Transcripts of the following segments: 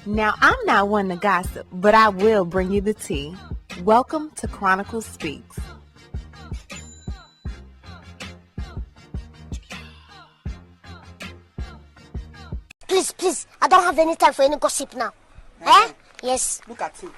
Now, I'm not one to gossip, but I will bring you the tea. Welcome to Chronicle Speaks. Please, I don't have any time for any gossip now. Eh? Yes. Look at you.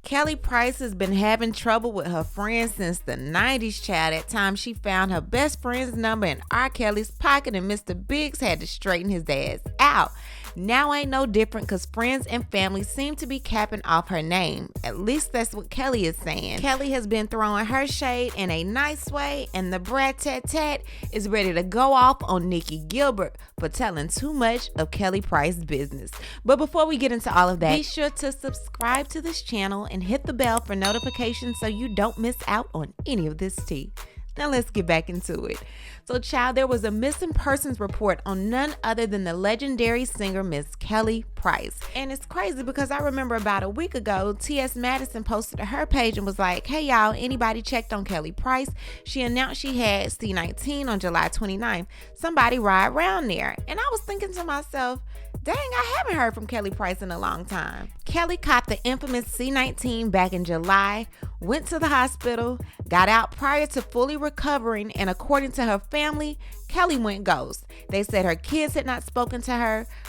Kelly Price has been having trouble with her friends since the 90s, child. At times, she found her best friend's number in R. Kelly's pocket, and Mr. Biggs had to straighten his ass out. Now ain't no different because friends and family seem to be capping off her name. At least that's what Kelly is saying. Kelly has been throwing her shade in a nice way, and the Brat Tat is ready to go off on Nicci Gilbert for telling too much of Kelly Price's business. But before we get into all of that, be sure to subscribe to this channel and hit the bell for notifications so you don't miss out on any of this tea. Now let's get back into it. So, child, there was a missing persons report on none other than the legendary singer Miss Kelly Price. And it's crazy because I remember about a week ago, T.S. Madison posted to her page and was like, hey y'all, anybody checked on Kelly Price? She announced she had C19 on July 29th. Somebody ride around there. And I was thinking to myself, dang, I haven't heard from Kelly Price in a long time. Kelly caught the infamous C19 back in July, went to the hospital, got out prior to fully recovering, and according to her family, Kelly went ghost. They said her kids had not spoken to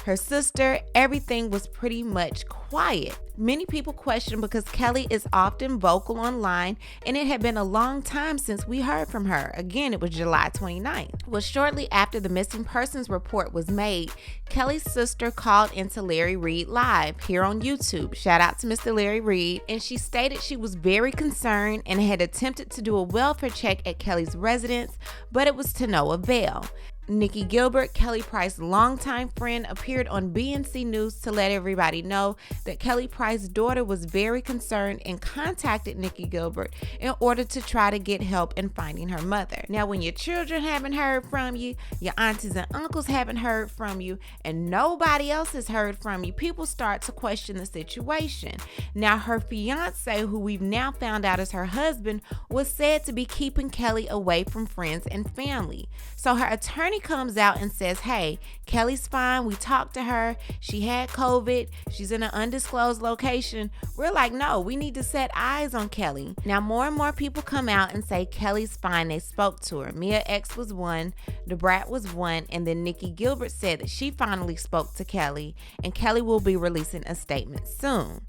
her sister, everything was pretty much quiet. Many people question because Kelly is often vocal online, and it had been a long time since we heard from her. Again, it was July 29th. Well, shortly after the missing persons report was made, Kelly's sister called into Larry Reid Live here on YouTube. Shout out to Mr. Larry Reid. And she stated she was very concerned and had attempted to do a welfare check at Kelly's residence, but it was to no avail. Nicci Gilbert, Kelly Price's longtime friend, appeared on BNC News to let everybody know that Kelly Price's daughter was very concerned and contacted Nicci Gilbert in order to try to get help in finding her mother. Now, when your children haven't heard from you, your aunties and uncles haven't heard from you, and nobody else has heard from you, people start to question the situation. Now, her fiance, who we've now found out is her husband, was said to be keeping Kelly away from friends and family. So her attorney comes out and says, hey, Kelly's fine. We talked to her. She had COVID. She's in an undisclosed location. We're like, no, we need to set eyes on Kelly. Now, more and more people come out and say Kelly's fine. They spoke to her. Mia X was one. The Brat was one. And then Nicci Gilbert said that she finally spoke to Kelly, and Kelly will be releasing a statement soon.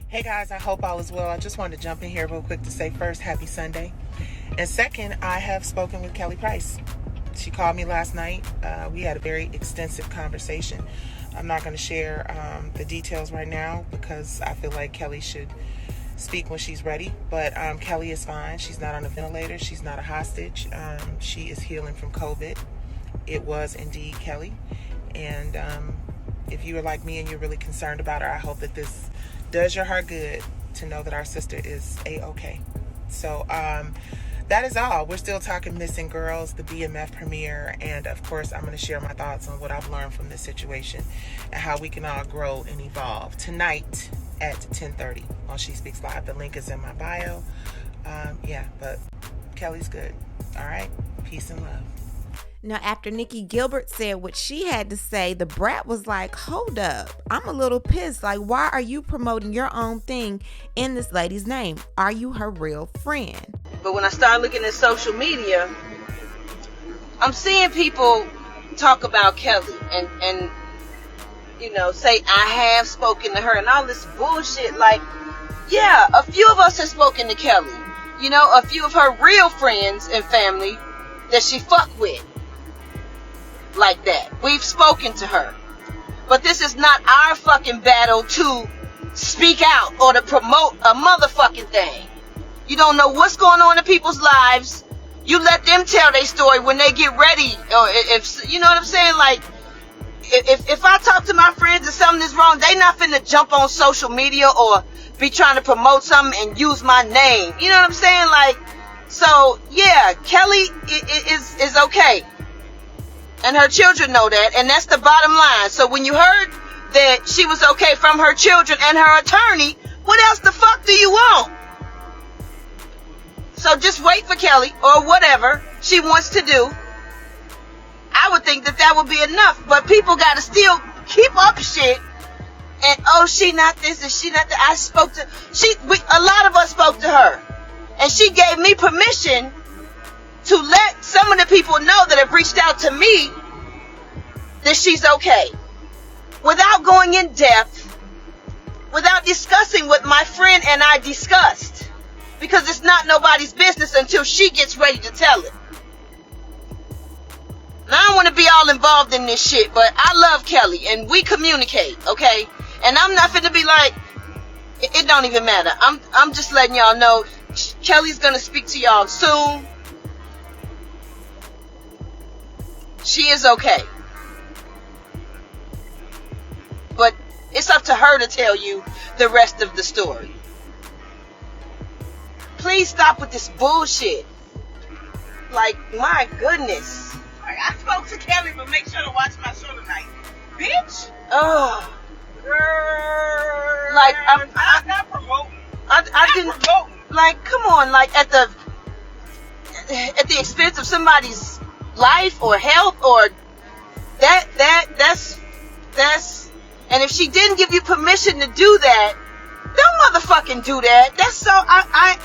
Hey guys, I hope all is well. I just wanted to jump in here real quick to say first, happy Sunday. And second, I have spoken with Kelly Price. She called me last night. We had a very extensive conversation. I'm not going to share the details right now because I feel like Kelly should speak when she's ready. But Kelly is fine. She's not on a ventilator. She's not a hostage. She is healing from COVID. It was indeed Kelly. And if you are like me and you're really concerned about her, I hope that this does your heart good to know that our sister is A-okay. So that is all. We're still talking Missing Girls, the BMF premiere, and of course I'm going to share my thoughts on what I've learned from this situation and how we can all grow and evolve tonight at 10:30 on She Speaks Live. The link is in my bio. But Kelly's good. All right, peace and love. Now, after Nicci Gilbert said what she had to say, the Brat was like, hold up, I'm a little pissed. Like, why are you promoting your own thing in this lady's name? Are you her real friend? But when I start looking at social media, I'm seeing people talk about Kelly and you know, say I have spoken to her and all this bullshit. Like, yeah, a few of us have spoken to Kelly. You know, a few of her real friends and family that she fuck with. Like that. We've spoken to her. But this is not our fucking battle to speak out or to promote a motherfucking thing. You don't know what's going on in people's lives. You let them tell their story when they get ready. Or if you know what I'm saying? Like, if I talk to my friends and something is wrong, they not finna jump on social media or be trying to promote something and use my name. You know what I'm saying? Like, so yeah, Kelly is okay. And her children know that, and that's the bottom line. So when you heard that she was okay from her children and her attorney, what else the fuck do you want? So just wait for Kelly, or whatever she wants to do. I would think that would be enough, but people gotta still keep up shit And oh, she not this and she not that. A lot of us spoke to her, and she gave me permission to let some of the people know that have reached out to me that she's okay, without going in depth, without discussing what my friend and I discussed, because it's not nobody's business until she gets ready to tell it. Now, I don't want to be all involved in this shit, but I love Kelly and we communicate, okay? And I'm not finna be like, it don't even matter. I'm just letting y'all know Kelly's gonna speak to y'all soon. She is okay. But it's up to her to tell you the rest of the story. Please stop with this bullshit. Like, my goodness. I spoke to Kelly, but make sure to watch my show tonight. Bitch! Oh. Girl. Like, I'm not promoting. I didn't promoting. Like, come on, like at the expense of somebody's life or health or that's and if she didn't give you permission to do that, don't motherfucking do that. That's so I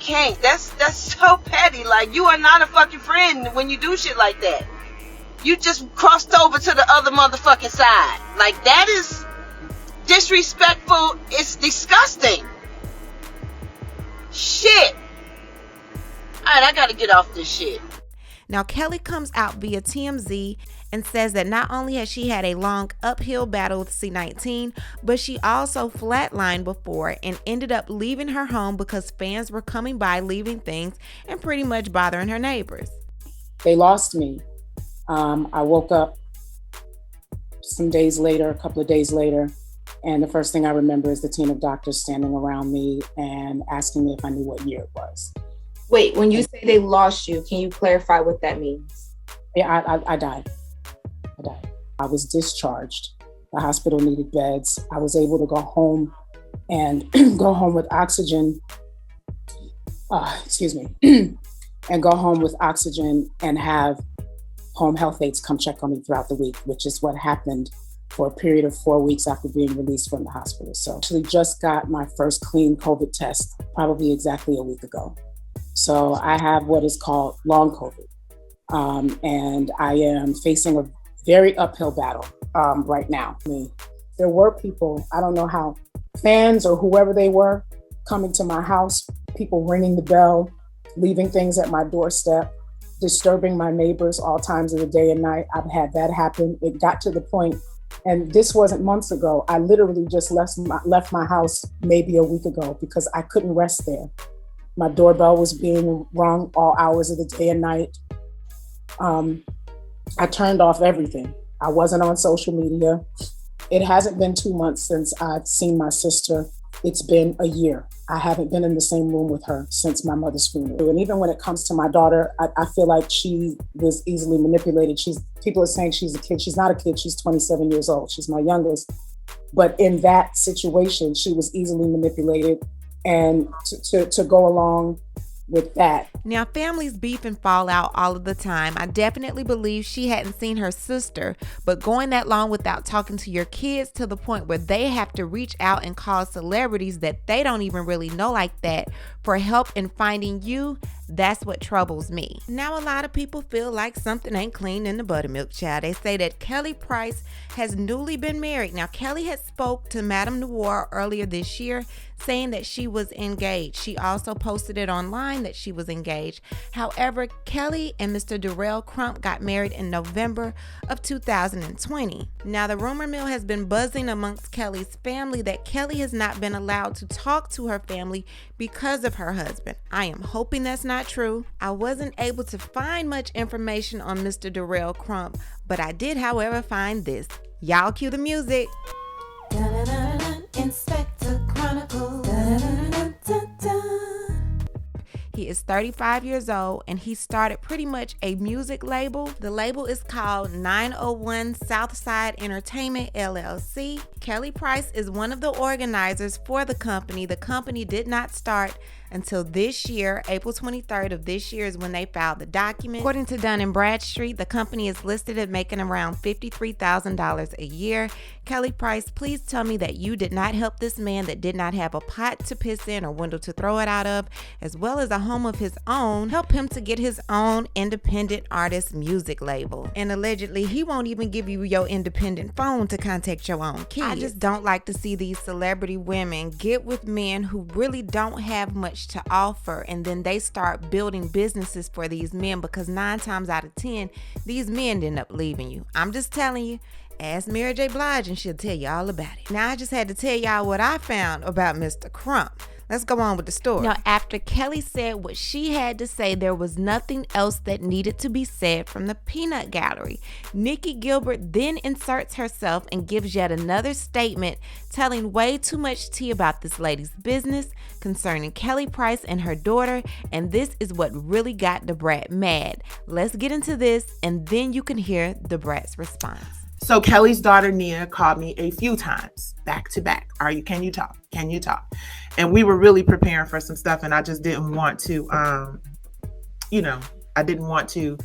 can't. That's so petty. Like, you are not a fucking friend when you do shit like that. You just crossed over to the other motherfucking side. Like, that is disrespectful. It's disgusting. Shit. Alright, I gotta get off this shit. Now, Kelly comes out via TMZ and says that not only has she had a long uphill battle with C19, but she also flatlined before and ended up leaving her home because fans were coming by, leaving things, and pretty much bothering her neighbors. They lost me. I woke up some days later, a couple of days later, and the first thing I remember is the team of doctors standing around me and asking me if I knew what year it was. Wait, when you say they lost you, can you clarify what that means? Yeah, I died. I was discharged. The hospital needed beds. I was able to go home and go home with oxygen. And go home with oxygen and have home health aides come check on me throughout the week, which is what happened for a period of 4 weeks after being released from the hospital. So actually just got my first clean COVID test probably exactly a week ago. So I have what is called long COVID. And I am facing a very uphill battle right now. There were people, I don't know how, fans or whoever they were, coming to my house, people ringing the bell, leaving things at my doorstep, disturbing my neighbors all times of the day and night. I've had that happen. It got to the point, and this wasn't months ago, I literally just left my house maybe a week ago because I couldn't rest there. My doorbell was being rung all hours of the day and night. I turned off everything. I wasn't on social media. It hasn't been 2 months since I've seen my sister. It's been a year. I haven't been in the same room with her since my mother's funeral. And even when it comes to my daughter, I feel like she was easily manipulated. People are saying she's a kid. She's not a kid. She's 27 years old. She's my youngest. But in that situation, she was easily manipulated. And to go along with that. Now, families beef and fall out all of the time. I definitely believe she hadn't seen her sister, but going that long without talking to your kids to the point where they have to reach out and call celebrities that they don't even really know like that for help in finding you, that's what troubles me. Now, a lot of people feel like something ain't clean in the buttermilk, child. They say that Kelly Price has newly been married. Now, Kelly had spoke to Madame Noir earlier this year saying that she was engaged. She also posted it online that she was engaged. However, Kelly and Mr. Darrell Crump got married in November of 2020. Now, the rumor mill has been buzzing amongst Kelly's family that Kelly has not been allowed to talk to her family because of her husband. I am hoping that's not true. I wasn't able to find much information on Mr. Darrell Crump, but I did, however, find this. Y'all cue the music. Inspector Chronicle. He is 35 years old and he started pretty much a music label. The label is called 901 Southside Entertainment LLC. Kelly Price is one of the organizers for the company. The company did not start until this year. April 23rd of this year is when they filed the document. According to Dun & Bradstreet, the company is listed at making around $53,000 a year. Kelly Price, please tell me that you did not help this man that did not have a pot to piss in or window to throw it out of, as well as a home of his own, help him to get his own independent artist music label. And allegedly, he won't even give you your independent phone to contact your own kids. I just don't like to see these celebrity women get with men who really don't have much to offer, and then they start building businesses for these men, because 9 times out of 10, these men end up leaving you. I'm just telling you. Ask Mary J. Blige and she'll tell you all about it. Now, I just had to tell y'all what I found about Mr. Crump. Let's go on with the story. Now, after Kelly said what she had to say, there was nothing else that needed to be said from the peanut gallery. Nicci Gilbert then inserts herself and gives yet another statement, telling way too much tea about this lady's business concerning Kelly Price and her daughter, and this is what really got the brat mad. Let's get into this, and then you can hear the brat's response. So Kelly's daughter, Nia, called me a few times back to back. Can you talk? Can you talk? And we were really preparing for some stuff, and I just didn't want to, I didn't want to.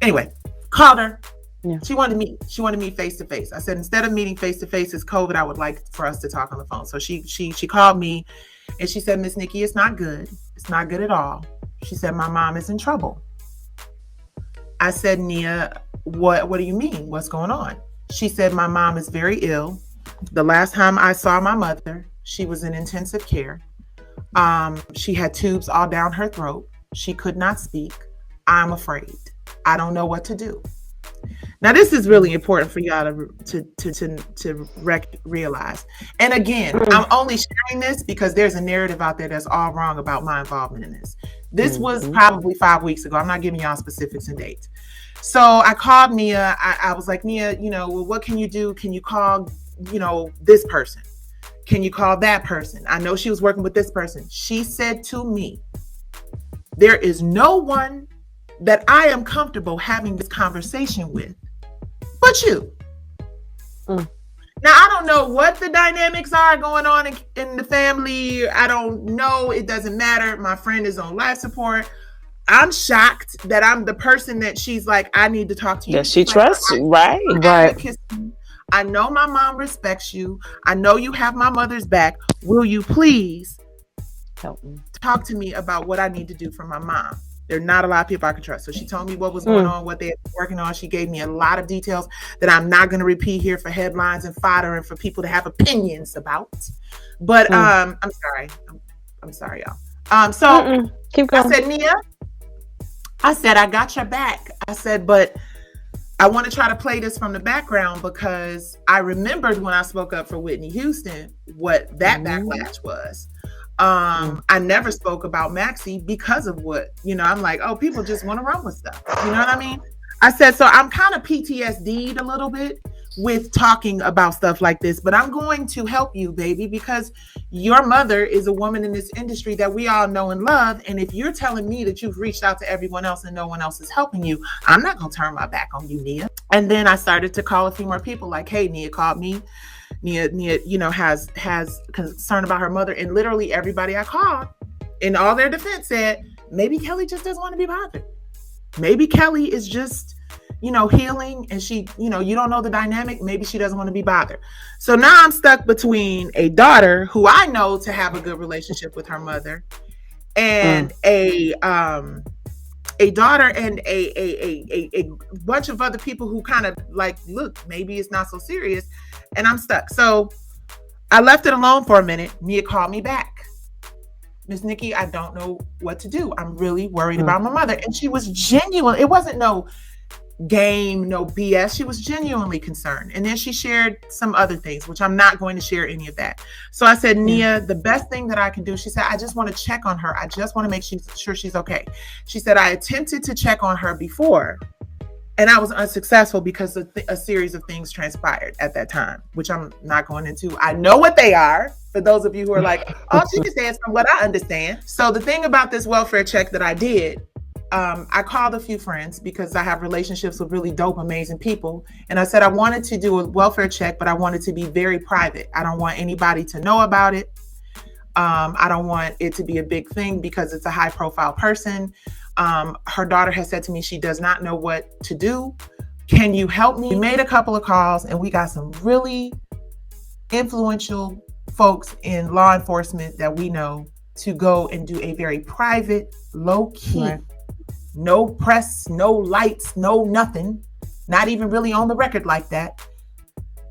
Anyway, called her. Yeah. She wanted to meet face to face. I said, instead of meeting face to face, it's COVID, I would like for us to talk on the phone. So she called me and she said, Miss Nicci, it's not good. It's not good at all. She said, my mom is in trouble. I said, Nia, what do you mean? What's going on? She said, my mom is very ill. The last time I saw my mother, she was in intensive care. She had tubes all down her throat. She could not speak. I'm afraid. I don't know what to do. Now, this is really important for y'all to realize. And again, I'm only sharing this because there's a narrative out there that's all wrong about my involvement in this. This was probably 5 weeks ago. I'm not giving y'all specifics and dates. So I called Nia. I was like, Nia, well, what can you do? Can you call, this person? Can you call that person? I know she was working with this person. She said to me, there is no one that I am comfortable having this conversation with but you. Now, I don't know what the dynamics are going on in the family. I don't know. It doesn't matter. My friend is on life support. I'm shocked that I'm the person that she's like, I need to talk to you. Yeah, she trusts you, right? Right. I know my mom respects you. I know you have my mother's back. Will you please help me? Talk to me about what I need to do for my mom. There are not a lot of people I can trust. So she told me what was going on, what they were working on. She gave me a lot of details that I'm not going to repeat here for headlines and fodder and for people to have opinions about. But I'm sorry. I'm sorry, y'all. So keep going. I said, Nia, I got your back. I said, but I want to try to play this from the background because I remembered when I spoke up for Whitney Houston, what that backlash was. I never spoke about Maxie because of what, I'm like, oh, people just want to run with stuff. You know what I mean? I said, so I'm kind of PTSD'd a little bit with talking about stuff like this, but I'm going to help you, baby, because your mother is a woman in this industry that we all know and love. And if you're telling me that you've reached out to everyone else and no one else is helping you, I'm not going to turn my back on you, Nia. And then I started to call a few more people like, hey, Nia called me. Nia, has concern about her mother, and literally everybody I called, in all their defense, said maybe Kelly just doesn't want to be bothered. Maybe Kelly is just, healing, and she, you don't know the dynamic. Maybe she doesn't want to be bothered. So now I'm stuck between a daughter who I know to have a good relationship with her mother, and a daughter and a bunch of other people who kind of like, look, maybe it's not so serious. And I'm stuck. So I left it alone for a minute. Nia called me back. Miss Nicci, I don't know what to do. I'm really worried about my mother. And she was genuine. It wasn't no game, no BS. She was genuinely concerned. And then she shared some other things, which I'm not going to share any of that. So I said, Nia, the best thing that I can do, she said, I just want to check on her. I just want to make sure she's okay. She said, I attempted to check on her before, and I was unsuccessful because a series of things transpired at that time, which I'm not going into. I know what they are. For those of you who are like, oh, she just says from what I understand. So the thing about this welfare check that I did, I called a few friends because I have relationships with really dope, amazing people. And I said I wanted to do a welfare check, but I wanted to be very private. I don't want anybody to know about it. I don't want it to be a big thing because it's a high profile person. Her daughter has said to me she does not know what to do. Can you help me? We made a couple of calls and we got some really influential folks in law enforcement that we know to go and do a very private, low key, no press, no lights, no nothing, not even really on the record like that,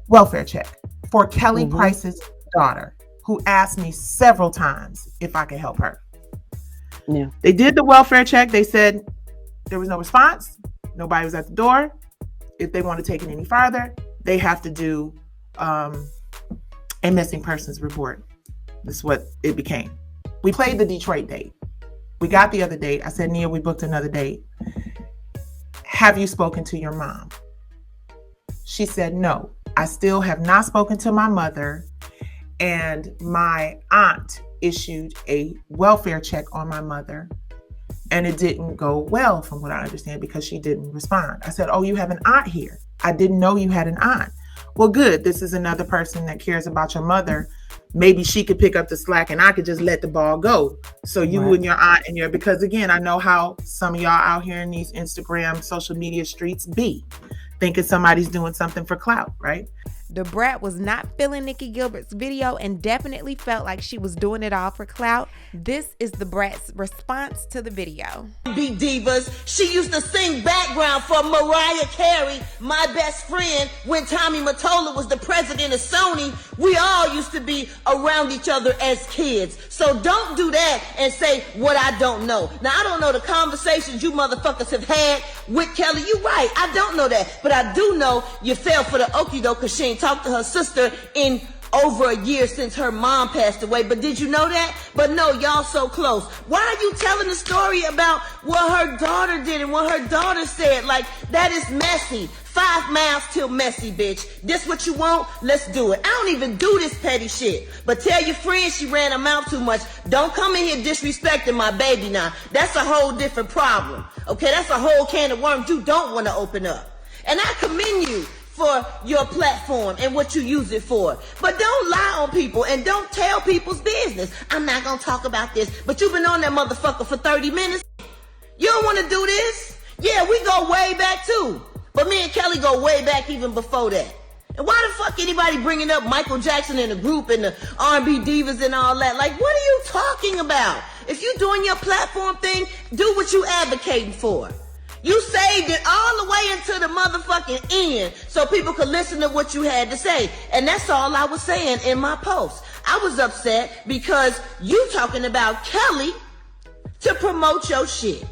welfare check for Kelly Price's daughter, who asked me several times if I could help her. Yeah. They did the welfare check. They said there was no response. Nobody was at the door. If they want to take it any farther, they have to do a missing persons report. This is what it became. We played the Detroit date. We got the other date. I said, Nia, we booked another date. Have you spoken to your mom? She said, no. I still have not spoken to my mother. And my aunt issued a welfare check on my mother. And it didn't go well, from what I understand, because she didn't respond. I said, oh, you have an aunt here. I didn't know you had an aunt. Well, good. This is another person that cares about your mother. Maybe she could pick up the slack and I could just let the ball go. So you and your aunt and because again, I know how some of y'all out here in these Instagram, social media streets be thinking somebody's doing something for clout, right? The Brat was not feeling Nicci Gilbert's video and definitely felt like she was doing it all for clout. This is the Brat's response to the video. Be divas. She used to sing background for Mariah Carey, my best friend, when Tommy Mottola was the president of Sony. We all used to be around each other as kids. So don't do that and say what I don't know. Now, I don't know the conversations you motherfuckers have had with Kelly. You right, I don't know that. But I do know you fell for the okie doke because she ain't talked to her sister in over a year since her mom passed away. But did you know that? But no, y'all so close. Why are you telling the story about what her daughter did and what her daughter said? Like, that is messy. 5 miles till messy, bitch. This what you want? Let's do it. I don't even do this petty shit. But tell your friend she ran her mouth too much. Don't come in here disrespecting my baby now. That's a whole different problem. Okay, that's a whole can of worms you don't want to open up. And I commend you for your platform and what you use it for. But don't lie on people and don't tell people's business. I'm not going to talk about this, but you've been on that motherfucker for 30 minutes. You don't want to do this? Yeah, we go way back too. But me and Kelly go way back even before that. And why the fuck anybody bringing up Michael Jackson in the group and the R&B divas and all that? Like, what are you talking about? If you doing your platform thing, do what you advocating for. You saved it all the way into the motherfucking end so people could listen to what you had to say. And that's all I was saying in my post. I was upset because you talking about Kelly to promote your shit.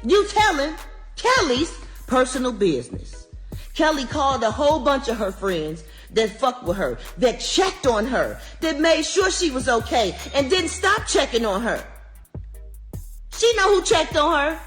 You telling Kelly's personal business. Kelly called a whole bunch of her friends that fucked with her, that checked on her, that made sure she was okay, and didn't stop checking on her. She know who checked on her.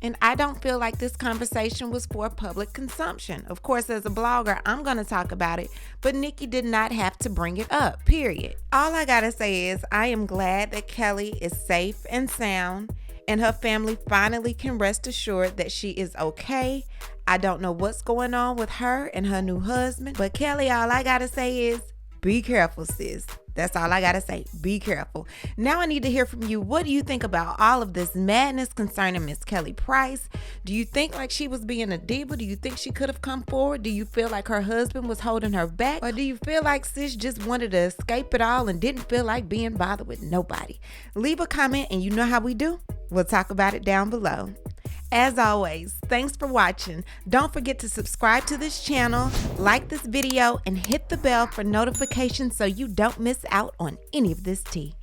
And I don't feel like this conversation was for public consumption. Of course, as a blogger, I'm going to talk about it, but Nicci did not have to bring it up, period. All I got to say is I am glad that Kelly is safe and sound and her family finally can rest assured that she is okay. I don't know what's going on with her and her new husband, but Kelly, all I got to say is be careful, sis. That's all I got to say. Be careful. Now I need to hear from you. What do you think about all of this madness concerning Miss Kelly Price? Do you think like she was being a diva? Do you think she could have come forward? Do you feel like her husband was holding her back? Or do you feel like sis just wanted to escape it all and didn't feel like being bothered with nobody? Leave a comment and you know how we do. We'll talk about it down below. As always, thanks for watching. Don't forget to subscribe to this channel, like this video, and hit the bell for notifications so you don't miss out on any of this tea.